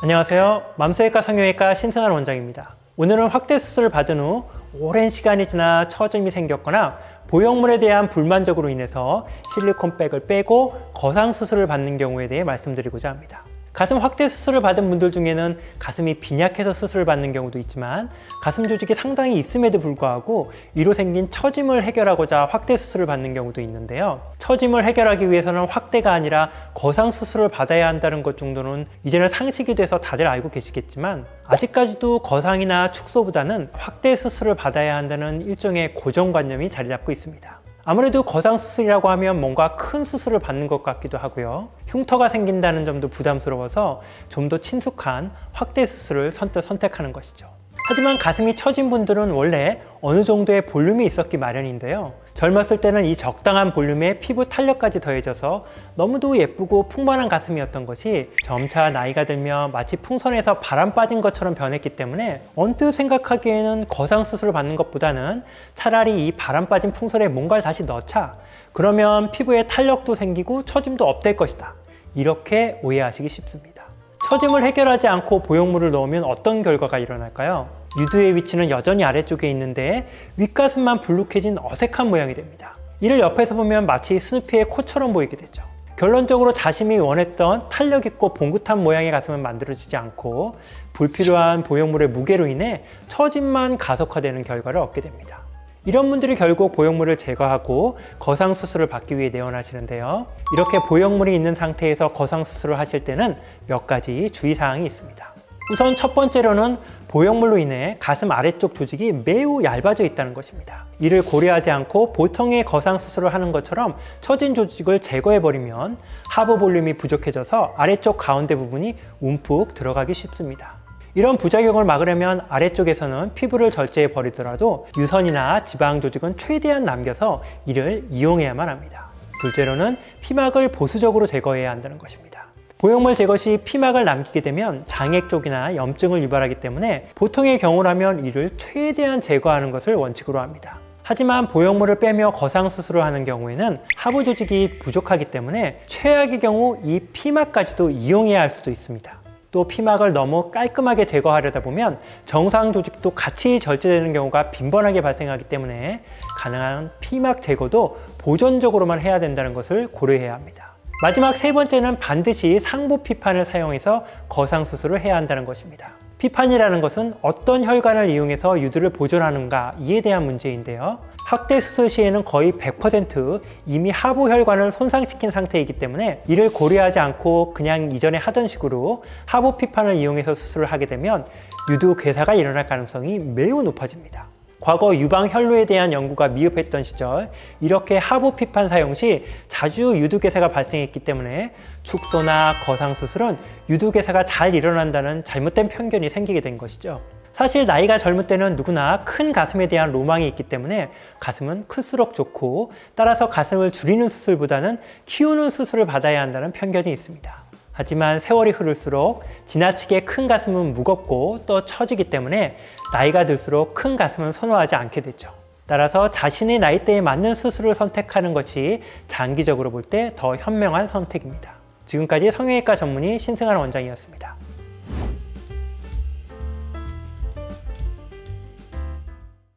안녕하세요. 맘스외과 성형외과 신승환 원장입니다. 오늘은 확대 수술을 받은 후 오랜 시간이 지나 처짐이 생겼거나 보형물에 대한 불만족으로 인해서 실리콘백을 빼고 거상 수술을 받는 경우에 대해 말씀드리고자 합니다. 가슴 확대 수술을 받은 분들 중에는 가슴이 빈약해서 수술을 받는 경우도 있지만 가슴 조직이 상당히 있음에도 불구하고 이로 생긴 처짐을 해결하고자 확대 수술을 받는 경우도 있는데요. 처짐을 해결하기 위해서는 확대가 아니라 거상 수술을 받아야 한다는 것 정도는 이제는 상식이 돼서 다들 알고 계시겠지만 아직까지도 거상이나 축소보다는 확대 수술을 받아야 한다는 일종의 고정관념이 자리 잡고 있습니다. 아무래도 거상 수술이라고 하면 뭔가 큰 수술을 받는 것 같기도 하고요. 흉터가 생긴다는 점도 부담스러워서 좀 더 친숙한 확대 수술을 선뜻 선택하는 것이죠. 하지만 가슴이 처진 분들은 원래 어느 정도의 볼륨이 있었기 마련인데요. 젊었을 때는 이 적당한 볼륨에 피부 탄력까지 더해져서 너무도 예쁘고 풍만한 가슴이었던 것이 점차 나이가 들면 마치 풍선에서 바람 빠진 것처럼 변했기 때문에 언뜻 생각하기에는 거상 수술을 받는 것보다는 차라리 이 바람 빠진 풍선에 뭔가를 다시 넣자. 그러면 피부에 탄력도 생기고 처짐도 업될 것이다. 이렇게 오해하시기 쉽습니다. 처짐을 해결하지 않고 보형물을 넣으면 어떤 결과가 일어날까요? 유두의 위치는 여전히 아래쪽에 있는데 윗가슴만 불룩해진 어색한 모양이 됩니다. 이를 옆에서 보면 마치 스누피의 코처럼 보이게 되죠. 결론적으로 자신이 원했던 탄력 있고 봉긋한 모양의 가슴은 만들어지지 않고 불필요한 보형물의 무게로 인해 처짐만 가속화되는 결과를 얻게 됩니다. 이런 분들이 결국 보형물을 제거하고 거상 수술을 받기 위해 내원하시는데요. 이렇게 보형물이 있는 상태에서 거상 수술을 하실 때는 몇 가지 주의사항이 있습니다. 우선 첫 번째로는 보형물로 인해 가슴 아래쪽 조직이 매우 얇아져 있다는 것입니다. 이를 고려하지 않고 보통의 거상 수술을 하는 것처럼 처진 조직을 제거해버리면 하부 볼륨이 부족해져서 아래쪽 가운데 부분이 움푹 들어가기 쉽습니다. 이런 부작용을 막으려면 아래쪽에서는 피부를 절제해 버리더라도 유선이나 지방 조직은 최대한 남겨서 이를 이용해야만 합니다. 둘째로는 피막을 보수적으로 제거해야 한다는 것입니다. 보형물 제거 시 피막을 남기게 되면 장액 쪽이나 염증을 유발하기 때문에 보통의 경우라면 이를 최대한 제거하는 것을 원칙으로 합니다. 하지만 보형물을 빼며 거상 수술을 하는 경우에는 하부 조직이 부족하기 때문에 최악의 경우 이 피막까지도 이용해야 할 수도 있습니다. 또 피막을 너무 깔끔하게 제거하려다 보면 정상 조직도 같이 절제되는 경우가 빈번하게 발생하기 때문에 가능한 피막 제거도 보존적으로만 해야 된다는 것을 고려해야 합니다. 마지막 세 번째는 반드시 상부 피판을 사용해서 거상 수술을 해야 한다는 것입니다. 피판이라는 것은 어떤 혈관을 이용해서 유두를 보존하는가 이에 대한 문제인데요. 확대 수술 시에는 거의 100% 이미 하부 혈관을 손상시킨 상태이기 때문에 이를 고려하지 않고 그냥 이전에 하던 식으로 하부 피판을 이용해서 수술을 하게 되면 유두 괴사가 일어날 가능성이 매우 높아집니다. 과거 유방 혈루에 대한 연구가 미흡했던 시절 이렇게 하부 피판 사용 시 자주 유두괴사가 발생했기 때문에 축소나 거상 수술은 유두괴사가 잘 일어난다는 잘못된 편견이 생기게 된 것이죠. 사실 나이가 젊을 때는 누구나 큰 가슴에 대한 로망이 있기 때문에 가슴은 클수록 좋고 따라서 가슴을 줄이는 수술보다는 키우는 수술을 받아야 한다는 편견이 있습니다. 하지만 세월이 흐를수록 지나치게 큰 가슴은 무겁고 또 처지기 때문에 나이가 들수록 큰 가슴은 선호하지 않게 되죠. 따라서 자신의 나이대에 맞는 수술을 선택하는 것이 장기적으로 볼 때 더 현명한 선택입니다. 지금까지 성형외과 전문의 신승환 원장이었습니다.